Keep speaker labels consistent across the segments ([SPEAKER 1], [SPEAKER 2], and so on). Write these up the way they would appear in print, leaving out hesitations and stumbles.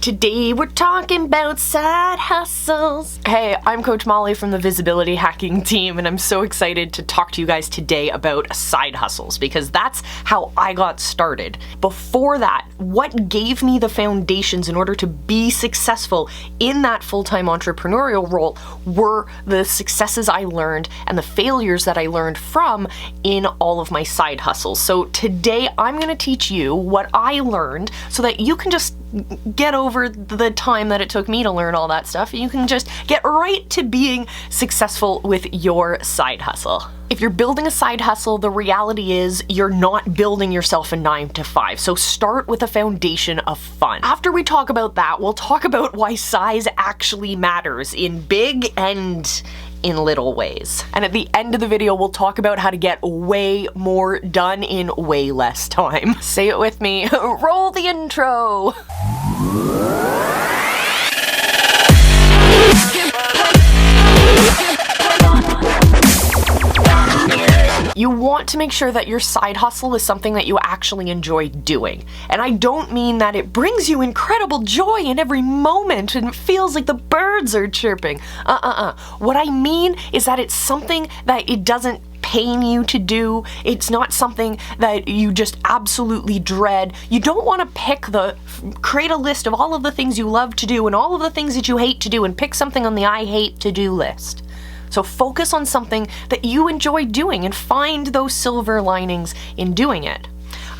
[SPEAKER 1] Today we're talking about side hustles. Hey, I'm Coach Molle from the Visibility Hacking team, and I'm so excited to talk to you guys today about side hustles because that's how I got started. Before that, what gave me the foundations in order to be successful in that full-time entrepreneurial role were the successes I learned and the failures that I learned from in all of my side hustles. So today I'm going to teach you what I learned so that you can just get over the time that it took me to learn all that stuff. You can just get right to being successful with your side hustle. If you're building a side hustle, the reality is you're not building yourself a 9-to-5. So start with a foundation of fun. After we talk about that, we'll talk about why size actually matters in big and in little ways. And at the end of the video, we'll talk about how to get way more done in way less time. Say it with me. Roll the intro. You want to make sure that your side hustle is something that you actually enjoy doing. And I don't mean that it brings you incredible joy in every moment and it feels like the birds are chirping. What I mean is that it's something that it doesn't pain you to do. It's not something that you just absolutely dread. You don't want to create a list of all of the things you love to do and all of the things that you hate to do and pick something on the I hate to do list. So focus on something that you enjoy doing and find those silver linings in doing it.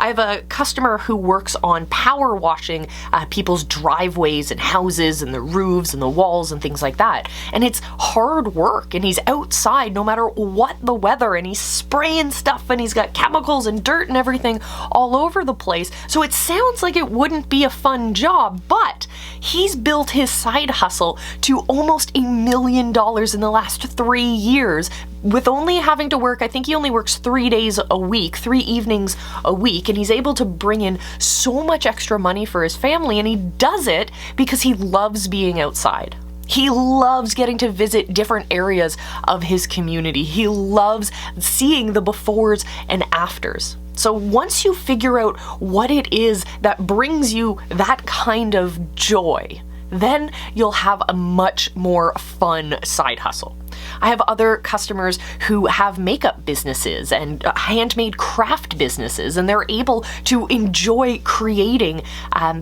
[SPEAKER 1] I have a customer who works on power washing people's driveways and houses and the roofs and the walls and things like that. And it's hard work, and he's outside no matter what the weather, and he's spraying stuff, and he's got chemicals and dirt and everything all over the place. So it sounds like it wouldn't be a fun job, but he's built his side hustle to almost $1 million in the last 3 years with only having to work, I think he only works 3 days a week, 3 evenings a week, and he's able to bring in so much extra money for his family, and he does it because he loves being outside. He loves getting to visit different areas of his community. He loves seeing the befores and afters. So once you figure out what it is that brings you that kind of joy, then you'll have a much more fun side hustle. I have other customers who have makeup businesses and handmade craft businesses, and they're able to enjoy creating,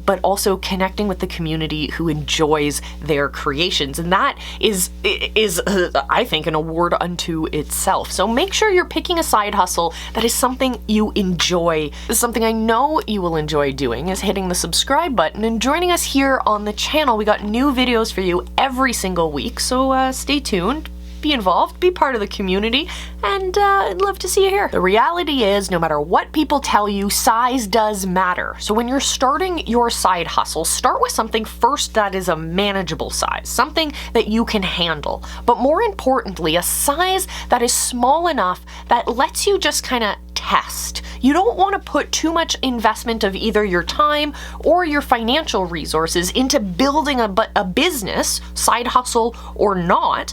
[SPEAKER 1] but also connecting with the community who enjoys their creations. And that is I think, an award unto itself. So make sure you're picking a side hustle that is something you enjoy. Something I know you will enjoy doing is hitting the subscribe button and joining us here on the channel. We got new videos for you every single week, so stay tuned. Be involved, be part of the community, and I'd love to see you here. The reality is, no matter what people tell you, size does matter. So when you're starting your side hustle, start with something first that is a manageable size, something that you can handle. But more importantly, a size that is small enough that lets you just kind of test. You don't want to put too much investment of either your time or your financial resources into building a business, side hustle or not.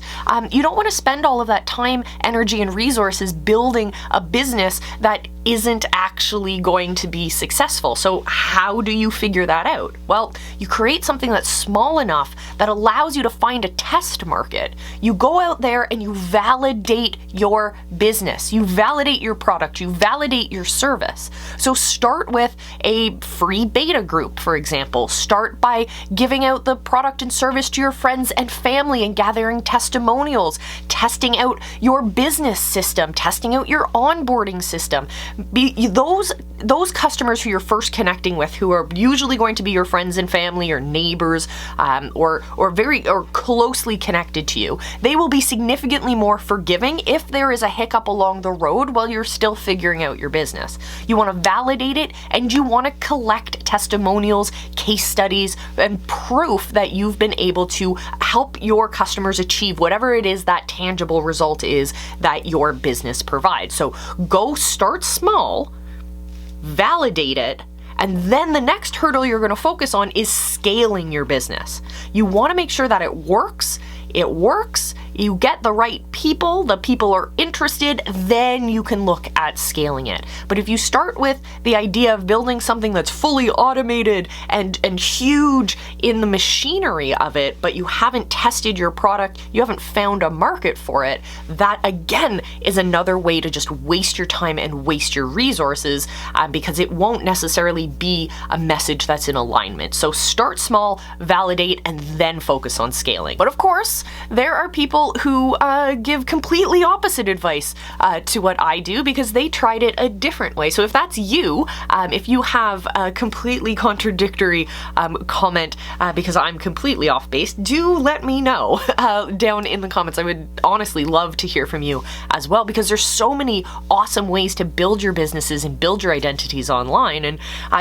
[SPEAKER 1] You don't want to spend all of that time, energy, and resources building a business that isn't actually going to be successful. So how do you figure that out? Well, you create something that's small enough that allows you to find a test market. You go out there and you validate your business. You validate your product. You validate your service. So start with a free beta group, for example. Start by giving out the product and service to your friends and family and gathering testimonials, testing out your business system, testing out your onboarding system. Those customers who you're first connecting with, who are usually going to be your friends and family or neighbors, or closely connected to you, they will be significantly more forgiving if there is a hiccup along the road while you're still figuring out your business. You want to validate it, and you want to collect testimonials, case studies, and proof that you've been able to help your customers achieve whatever it is that tangible result is that your business provides. So go start small, validate it, and then the next hurdle you're going to focus on is scaling your business. You want to make sure that it works, it works, you get the right people, the people are interested, then you can look at scaling it. But if you start with the idea of building something that's fully automated and huge in the machinery of it, but you haven't tested your product, you haven't found a market for it, that again is another way to just waste your time and waste your resources, because it won't necessarily be a message that's in alignment. So start small, validate, and then focus on scaling. But of course, there are people who give completely opposite advice to what I do because they tried it a different way. So if that's you, if you have a completely contradictory comment because I'm completely off base, do let me know down in the comments. I would honestly love to hear from you as well, because there's so many awesome ways to build your businesses and build your identities online. And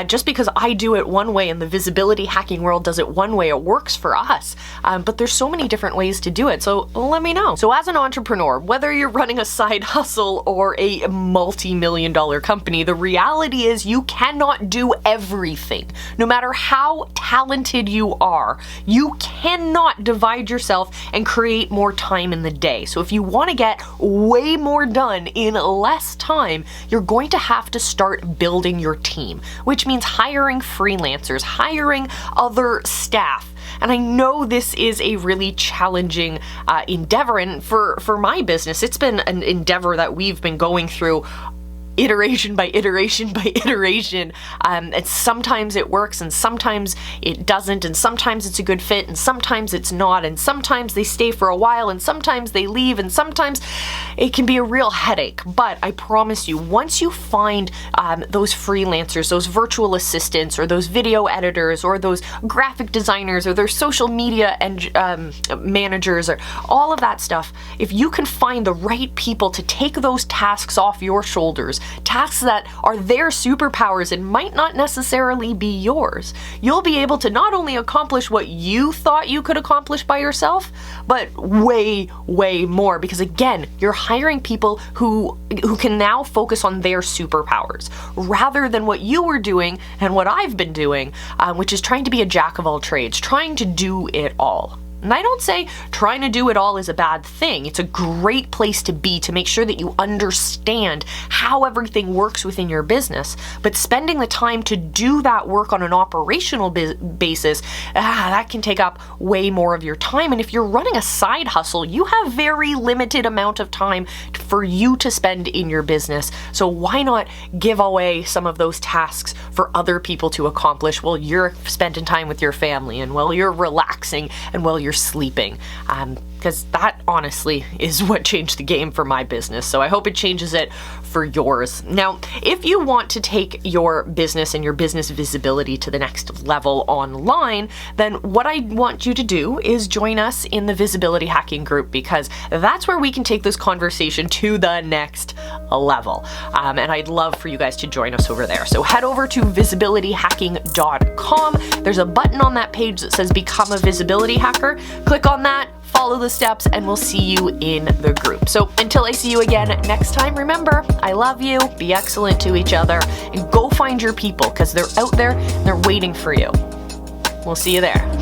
[SPEAKER 1] just because I do it one way and the visibility hacking world does it one way, it works for us. But there's so many different ways to do it. So let me know. So as an entrepreneur, whether you're running a side hustle or a multi-million-dollar company, the reality is you cannot do everything. No matter how talented you are, you cannot divide yourself and create more time in the day. So if you want to get way more done in less time, you're going to have to start building your team, which means hiring freelancers, hiring other staff. And I know this is a really challenging endeavor, and for my business, it's been an endeavor that we've been going through iteration by iteration by iteration, and sometimes it works and sometimes it doesn't, and sometimes it's a good fit and sometimes it's not, and sometimes they stay for a while and sometimes they leave, and sometimes it can be a real headache. But I promise you, once you find those freelancers, those virtual assistants, or those video editors, or those graphic designers, or their social media and managers, or all of that stuff, if you can find the right people to take those tasks off your shoulders, tasks that are their superpowers and might not necessarily be yours, you'll be able to not only accomplish what you thought you could accomplish by yourself, but way, way more, because again, you're hiring people who can now focus on their superpowers rather than what you were doing and what I've been doing, which is trying to be a jack of all trades, trying to do it all. And I don't say trying to do it all is a bad thing. It's a great place to be, to make sure that you understand how everything works within your business. But spending the time to do that work on an operational basis, that can take up way more of your time. And if you're running a side hustle, you have very limited amount of time for you to spend in your business. So why not give away some of those tasks for other people to accomplish while you're spending time with your family, and while you're relaxing, and while you're sleeping, because that honestly is what changed the game for my business. So I hope it changes it for yours. Now, if you want to take your business and your business visibility to the next level online, then what I want you to do is join us in the visibility hacking group, because that's where we can take this conversation to the next level. And I'd love for you guys to join us over there. So head over to visibilityhacking.com. There's a button on that page that says Become a Visibility Hacker. Click on that, follow the steps, and we'll see you in the group. So until I see you again next time, remember, I love you, be excellent to each other, and go find your people, because they're out there and they're waiting for you. We'll see you there.